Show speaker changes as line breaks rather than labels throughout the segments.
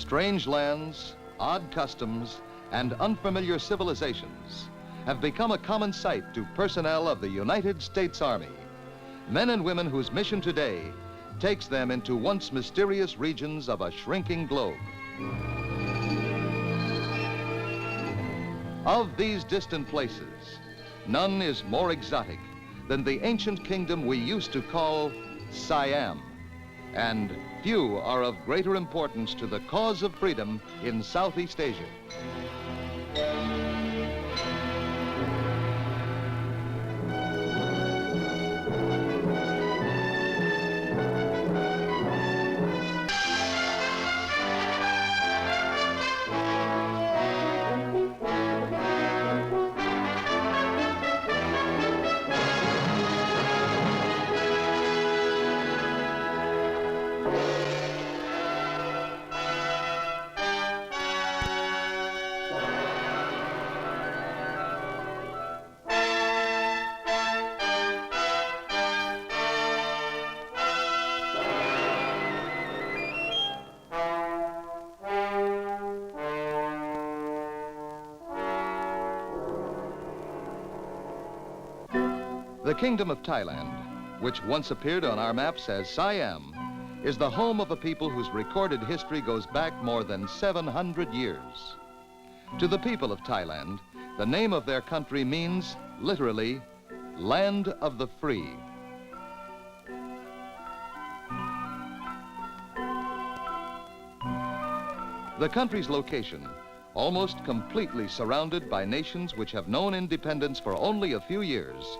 Strange lands, odd customs, and unfamiliar civilizations have become a common sight to personnel of the United States Army, men and women whose mission today takes them into once mysterious regions of a shrinking globe. Of these distant places, none is more exotic than the ancient kingdom we used to call Siam, and few are of greater importance to the cause of freedom in Southeast Asia. The Kingdom of Thailand, which once appeared on our maps as Siam, is the home of a people whose recorded history goes back more than 700 years. To the people of Thailand, the name of their country means, literally, land of the free. The country's location, almost completely surrounded by nations which have known independence for only a few years,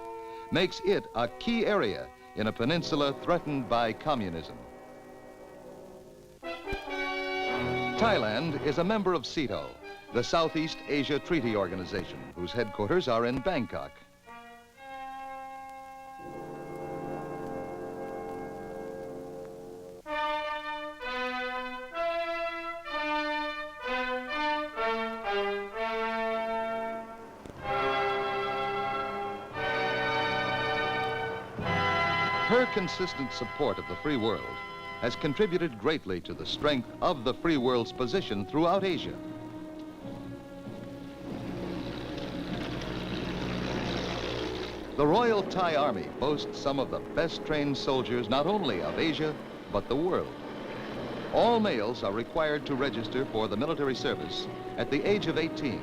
makes it a key area in a peninsula threatened by communism. Thailand is a member of CETO, the Southeast Asia Treaty Organization, whose headquarters are in Bangkok. Her consistent support of the free world has contributed greatly to the strength of the free world's position throughout Asia. The Royal Thai Army boasts some of the best trained soldiers not only of Asia, but the world. All males are required to register for the military service at the age of 18,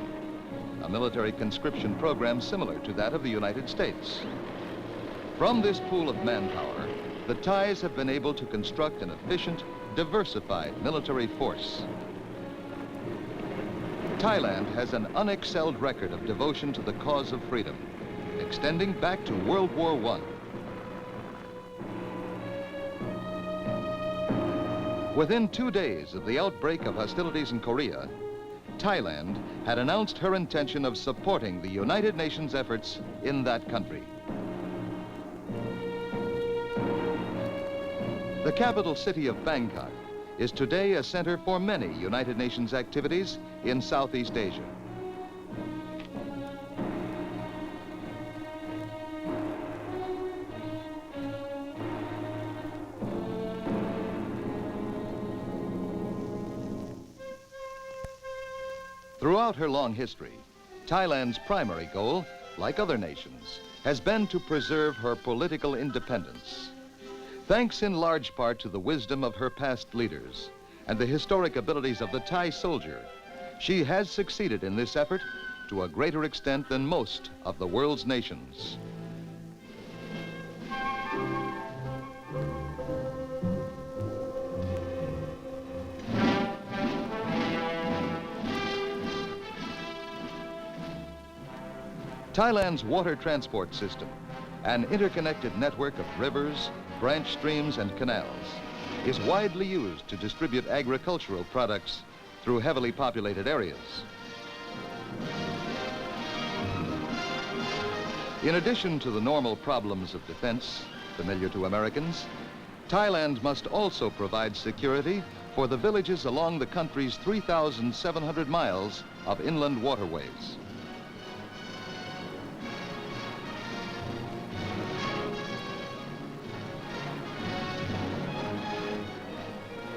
a military conscription program similar to that of the United States. From this pool of manpower, the Thais have been able to construct an efficient, diversified military force. Thailand has an unexcelled record of devotion to the cause of freedom, extending back to World War I. Within 2 days of the outbreak of hostilities in Korea, Thailand had announced her intention of supporting the United Nations efforts in that country. The capital city of Bangkok is today a center for many United Nations activities in Southeast Asia. Throughout her long history, Thailand's primary goal, like other nations, has been to preserve her political independence. Thanks in large part to the wisdom of her past leaders and the historic abilities of the Thai soldier, she has succeeded in this effort to a greater extent than most of the world's nations. Thailand's water transport system, an interconnected network of rivers, branch streams, and canals, is widely used to distribute agricultural products through heavily populated areas. In addition to the normal problems of defense, familiar to Americans, Thailand must also provide security for the villages along the country's 3,700 miles of inland waterways.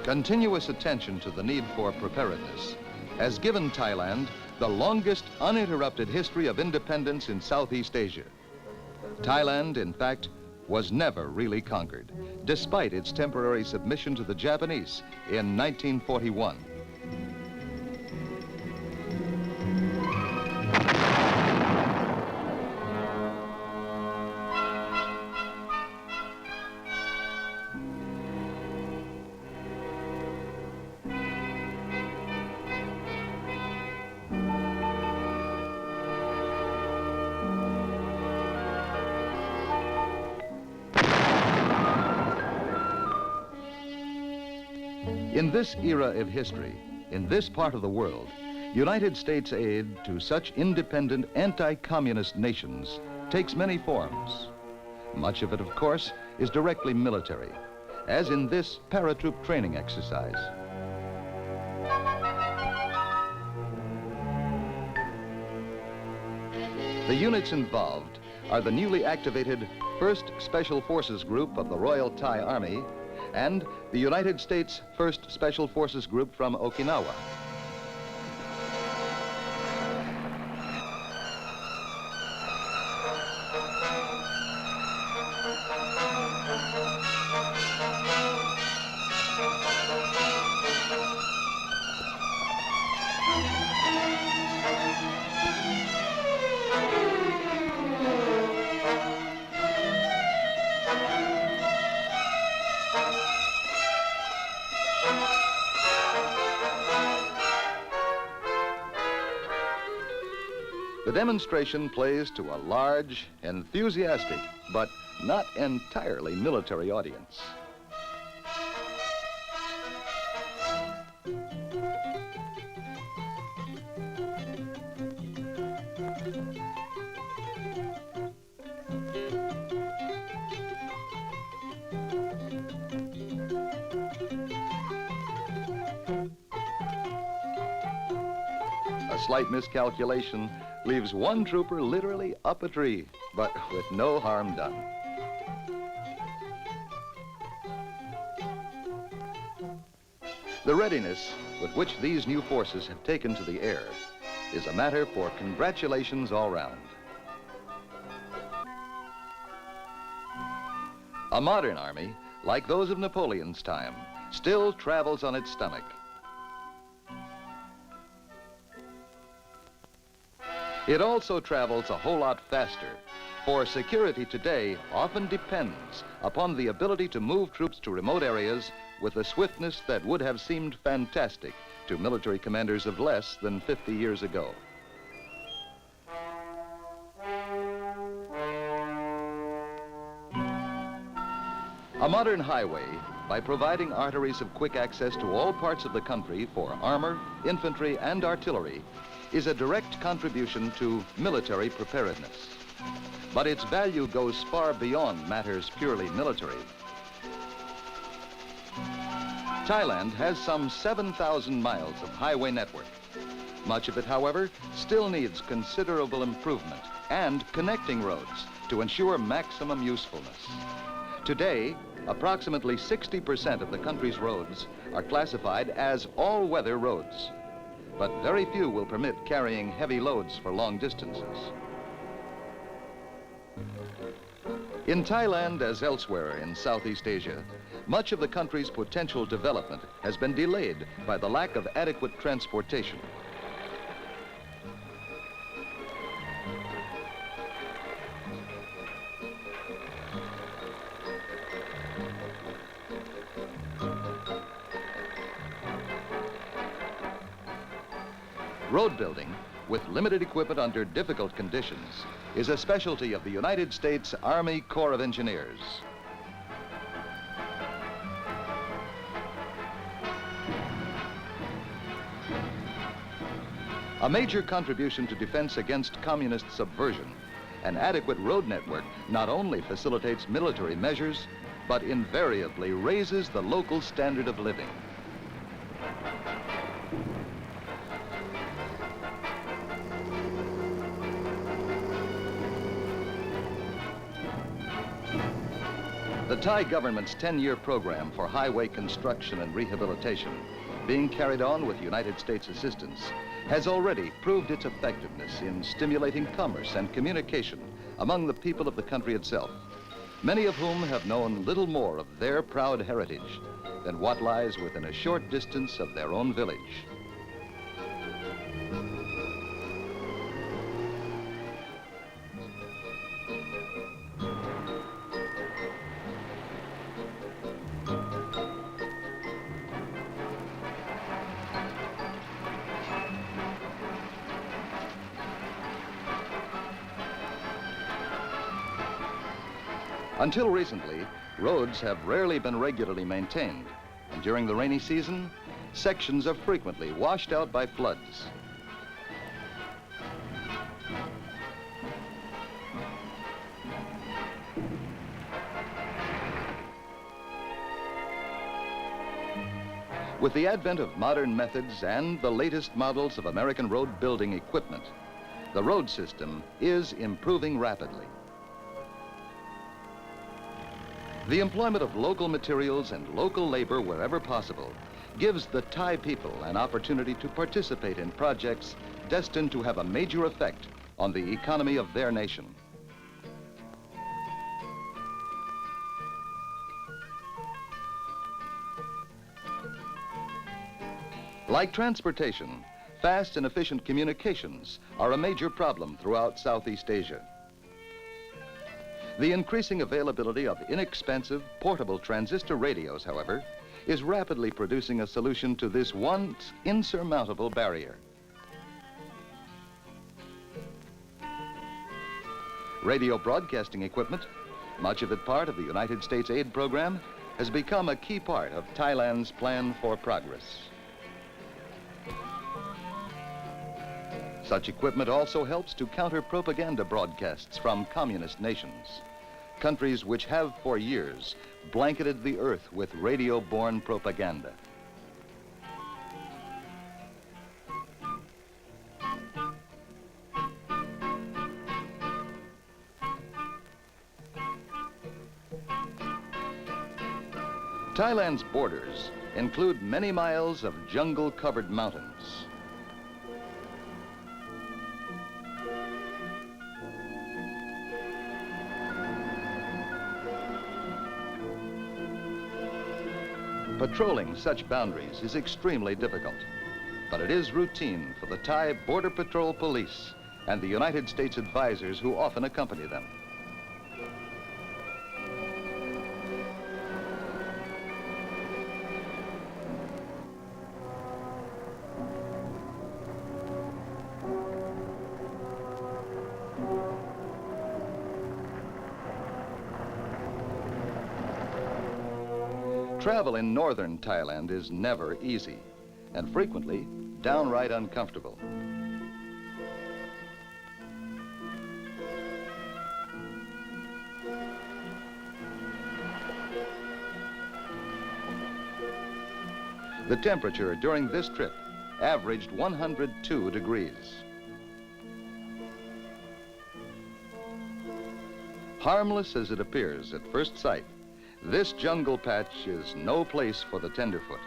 Continuous attention to the need for preparedness has given Thailand the longest uninterrupted history of independence in Southeast Asia. Thailand, in fact, was never really conquered, despite its temporary submission to the Japanese in 1941. In this era of history, in this part of the world, United States aid to such independent anti-communist nations takes many forms. Much of it, of course, is directly military, as in this paratroop training exercise. The units involved are the newly activated 1st Special Forces Group of the Royal Thai Army and the United States 1st Special Forces Group from Okinawa. The demonstration plays to a large, enthusiastic, but not entirely military audience. A slight miscalculation leaves one trooper literally up a tree, but with no harm done. The readiness with which these new forces have taken to the air is a matter for congratulations all round. A modern army, like those of Napoleon's time, still travels on its stomach. It also travels a whole lot faster, for security today often depends upon the ability to move troops to remote areas with a swiftness that would have seemed fantastic to military commanders of less than 50 years ago. A modern highway, by providing arteries of quick access to all parts of the country for armor, infantry, and artillery, is a direct contribution to military preparedness. But its value goes far beyond matters purely military. Thailand has some 7,000 miles of highway network. Much of it, however, still needs considerable improvement and connecting roads to ensure maximum usefulness. Today, approximately 60% of the country's roads are classified as all-weather roads, but very few will permit carrying heavy loads for long distances. In Thailand, as elsewhere in Southeast Asia, much of the country's potential development has been delayed by the lack of adequate transportation. Road building, with limited equipment under difficult conditions, is a specialty of the United States Army Corps of Engineers. A major contribution to defense against communist subversion, an adequate road network not only facilitates military measures, but invariably raises the local standard of living. The The Thai government's 10-year program for highway construction and rehabilitation, being carried on with United States assistance, has already proved its effectiveness in stimulating commerce and communication among the people of the country itself, many of whom have known little more of their proud heritage than what lies within a short distance of their own village. Until recently, roads have rarely been regularly maintained, and during the rainy season, sections are frequently washed out by floods. With the advent of modern methods and the latest models of American road building equipment, the road system is improving rapidly. The employment of local materials and local labor wherever possible gives the Thai people an opportunity to participate in projects destined to have a major effect on the economy of their nation. Like transportation, fast and efficient communications are a major problem throughout Southeast Asia. The increasing availability of inexpensive, portable transistor radios, however, is rapidly producing a solution to this once insurmountable barrier. Radio broadcasting equipment, much of it part of the United States aid program, has become a key part of Thailand's plan for progress. Such equipment also helps to counter propaganda broadcasts from communist nations, countries which have for years blanketed the earth with radio-borne propaganda. Thailand's borders include many miles of jungle-covered mountains. Patrolling such boundaries is extremely difficult, but it is routine for the Thai Border Patrol Police and the United States advisors who often accompany them. Travel in northern Thailand is never easy, and frequently downright uncomfortable. The temperature during this trip averaged 102 degrees. Harmless as it appears at first sight, this jungle patch is no place for the tenderfoot.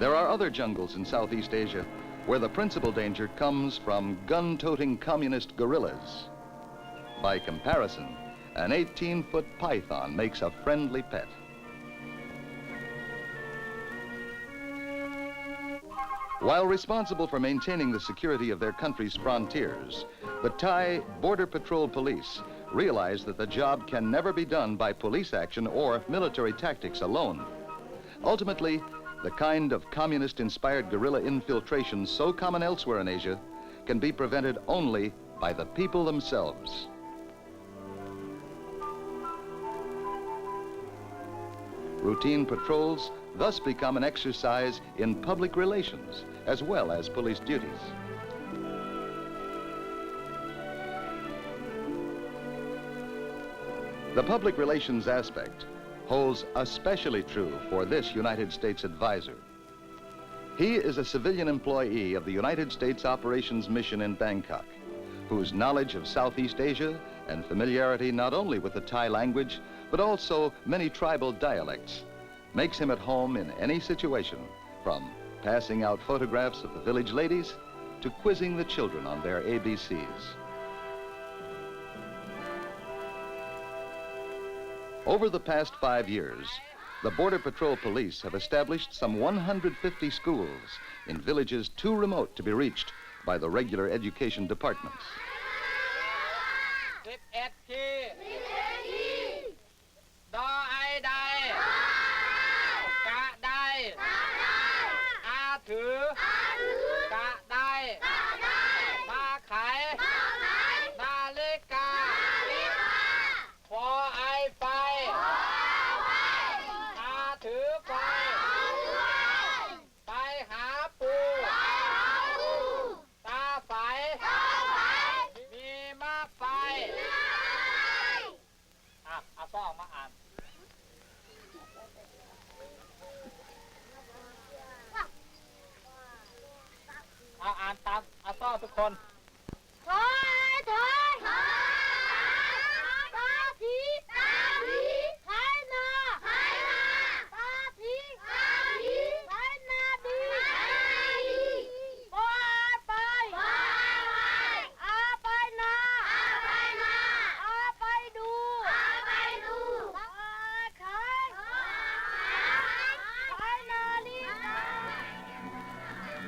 There are other jungles in Southeast Asia where the principal danger comes from gun-toting communist guerrillas. By comparison, an 18-foot python makes a friendly pet. While responsible for maintaining the security of their country's frontiers, the Thai Border Patrol Police realize that the job can never be done by police action or military tactics alone. Ultimately, the kind of communist-inspired guerrilla infiltration so common elsewhere in Asia can be prevented only by the people themselves. Routine patrols thus become an exercise in public relations as well as police duties. The public relations aspect holds especially true for this United States advisor. He is a civilian employee of the United States Operations Mission in Bangkok, whose knowledge of Southeast Asia and familiarity not only with the Thai language, but also many tribal dialects, makes him at home in any situation, from passing out photographs of the village ladies to quizzing the children on their ABCs. Over the past 5 years, the Border Patrol Police have established some 150 schools in villages too remote to be reached by the regular education departments.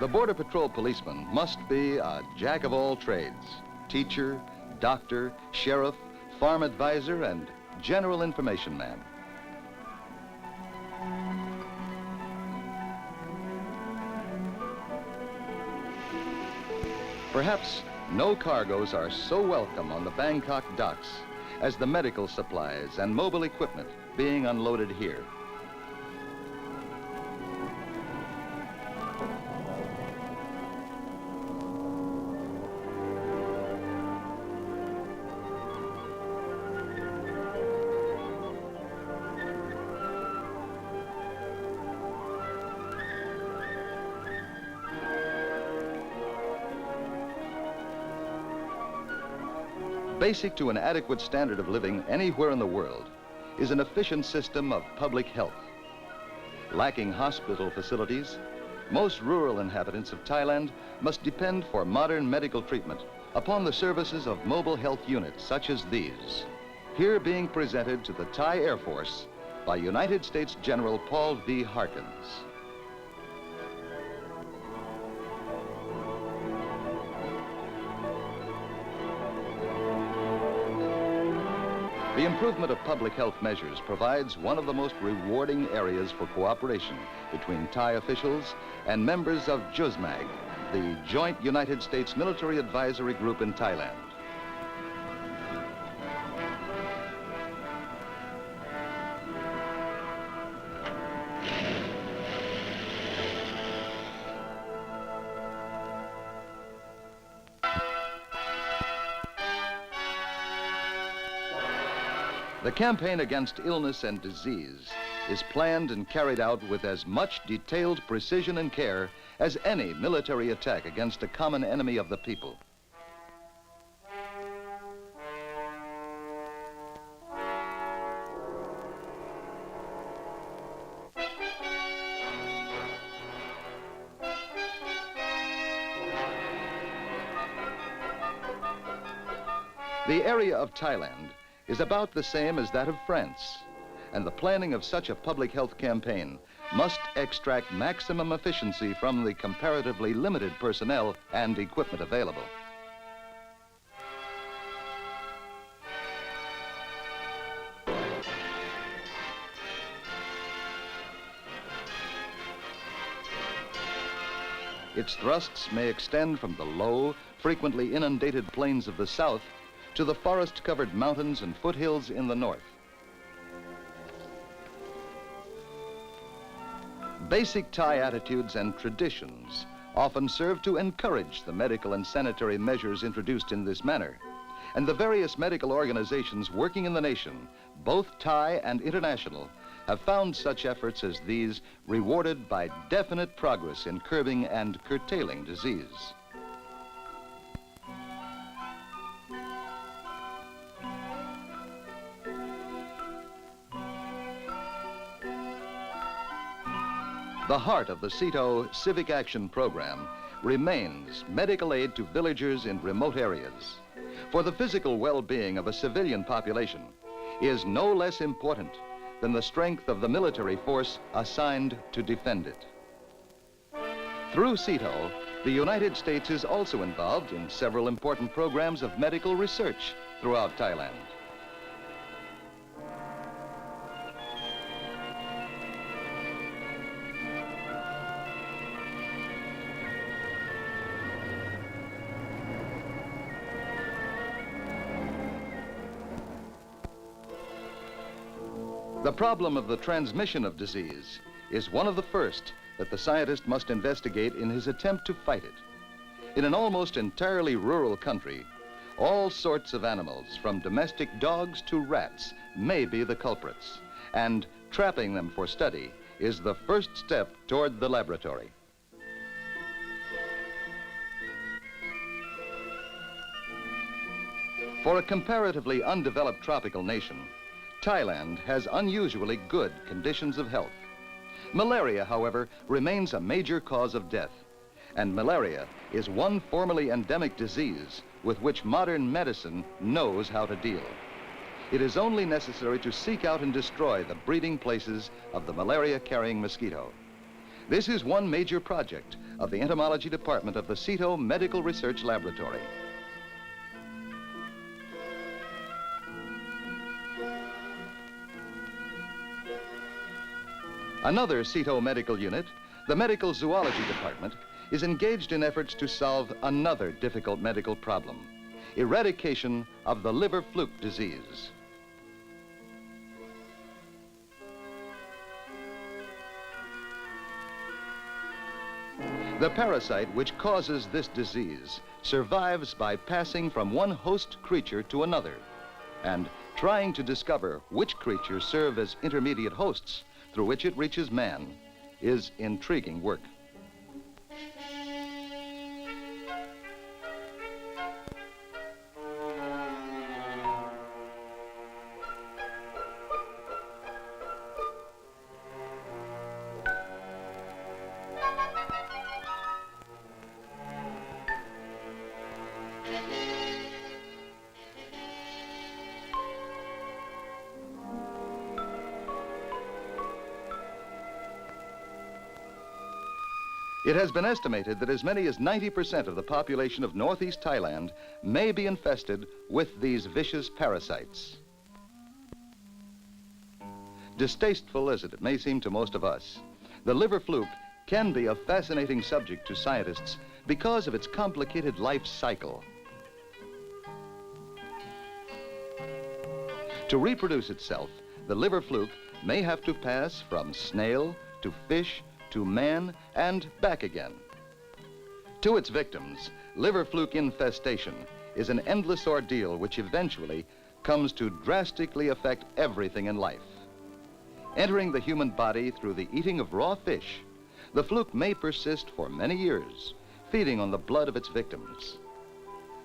The Border Patrol policeman must be a jack of all trades: teacher, doctor, sheriff, farm advisor, and general information man. Perhaps no cargoes are so welcome on the Bangkok docks as the medical supplies and mobile equipment being unloaded here. Basic to an adequate standard of living anywhere in the world is an efficient system of public health. Lacking hospital facilities, most rural inhabitants of Thailand must depend for modern medical treatment upon the services of mobile health units such as these, here being presented to the Thai Air Force by United States General Paul V. Harkins. The improvement of public health measures provides one of the most rewarding areas for cooperation between Thai officials and members of JUSMAG, the Joint United States Military Advisory Group in Thailand. The campaign against illness and disease is planned and carried out with as much detailed precision and care as any military attack against a common enemy of the people. The area of Thailand is about the same as that of France, and the planning of such a public health campaign must extract maximum efficiency from the comparatively limited personnel and equipment available. Its thrusts may extend from the low, frequently inundated plains of the south to the forest-covered mountains and foothills in the north. Basic Thai attitudes and traditions often serve to encourage the medical and sanitary measures introduced in this manner, and the various medical organizations working in the nation, both Thai and international, have found such efforts as these rewarded by definite progress in curbing and curtailing disease. The heart of the CETO Civic Action Program remains medical aid to villagers in remote areas. For the physical well-being of a civilian population is no less important than the strength of the military force assigned to defend it. Through CETO, the United States is also involved in several important programs of medical research throughout Thailand. The problem of the transmission of disease is one of the first that the scientist must investigate in his attempt to fight it. In an almost entirely rural country, all sorts of animals, from domestic dogs to rats, may be the culprits, and trapping them for study is the first step toward the laboratory. For a comparatively undeveloped tropical nation, Thailand has unusually good conditions of health. Malaria, however, remains a major cause of death, and malaria is one formerly endemic disease with which modern medicine knows how to deal. It is only necessary to seek out and destroy the breeding places of the malaria-carrying mosquito. This is one major project of the entomology department of the CETO Medical Research Laboratory. Another CETO medical unit, the Medical Zoology Department, is engaged in efforts to solve another difficult medical problem: eradication of the liver fluke disease. The parasite which causes this disease survives by passing from one host creature to another, and trying to discover which creatures serve as intermediate hosts through which it reaches man is intriguing work. It has been estimated that as many as 90% of the population of northeast Thailand may be infested with these vicious parasites. Distasteful as it may seem to most of us, the liver fluke can be a fascinating subject to scientists because of its complicated life cycle. To reproduce itself, the liver fluke may have to pass from snail to fish to man and back again. To its victims, liver fluke infestation is an endless ordeal which eventually comes to drastically affect everything in life. Entering the human body through the eating of raw fish, the fluke may persist for many years, feeding on the blood of its victims.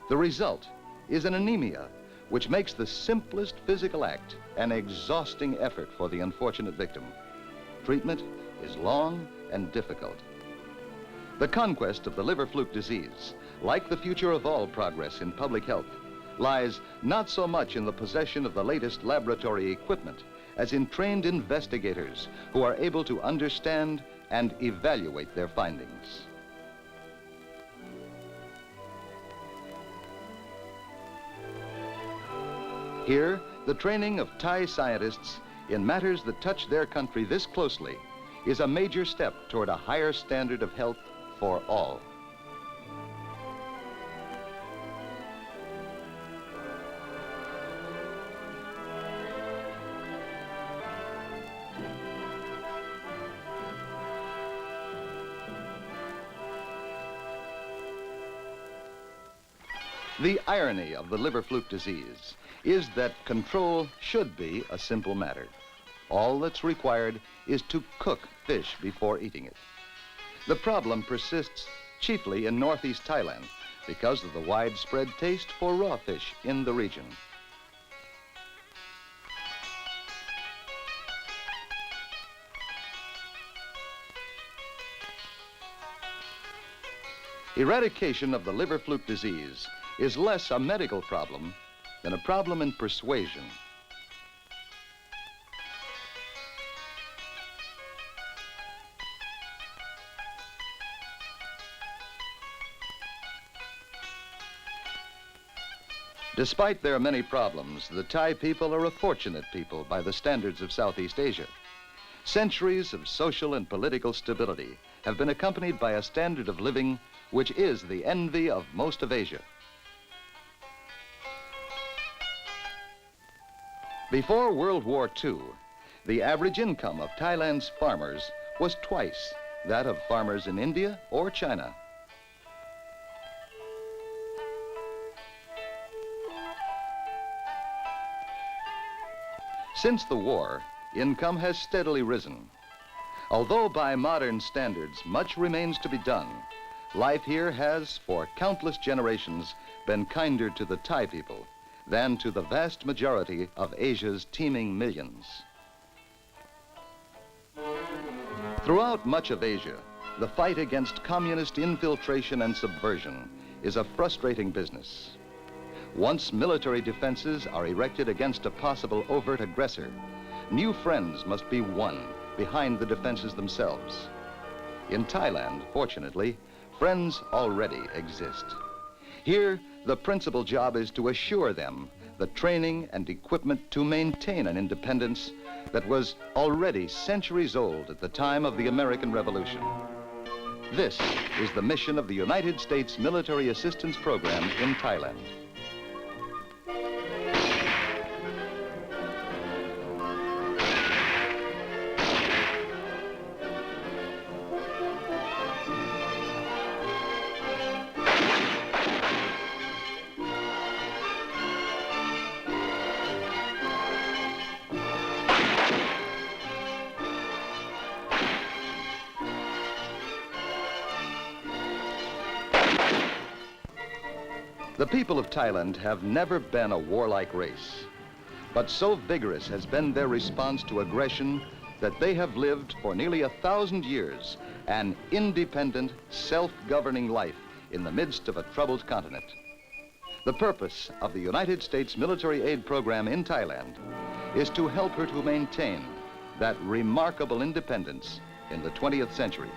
The result is an anemia, which makes the simplest physical act an exhausting effort for the unfortunate victim. Treatment is long and difficult. The conquest of the liver fluke disease, like the future of all progress in public health, lies not so much in the possession of the latest laboratory equipment as in trained investigators who are able to understand and evaluate their findings. Here, the training of Thai scientists in matters that touch their country this closely is a major step toward a higher standard of health for all. The irony of the liver fluke disease is that control should be a simple matter. All that's required is to cook fish before eating it. The problem persists chiefly in northeast Thailand because of the widespread taste for raw fish in the region. Eradication of the liver fluke disease is less a medical problem than a problem in persuasion. Despite their many problems, the Thai people are a fortunate people by the standards of Southeast Asia. Centuries of social and political stability have been accompanied by a standard of living which is the envy of most of Asia. Before World War II, the average income of Thailand's farmers was twice that of farmers in India or China. Since the war, income has steadily risen. Although by modern standards much remains to be done, life here has, for countless generations, been kinder to the Thai people than to the vast majority of Asia's teeming millions. Throughout much of Asia, the fight against communist infiltration and subversion is a frustrating business. Once military defenses are erected against a possible overt aggressor, new friends must be won behind the defenses themselves. In Thailand, fortunately, friends already exist. Here, the principal job is to assure them the training and equipment to maintain an independence that was already centuries old at the time of the American Revolution. This is the mission of the United States Military Assistance Program in Thailand. The people of Thailand have never been a warlike race, but so vigorous has been their response to aggression that they have lived for nearly 1,000 years an independent, self-governing life in the midst of a troubled continent. The purpose of the United States military aid program in Thailand is to help her to maintain that remarkable independence in the 20th century.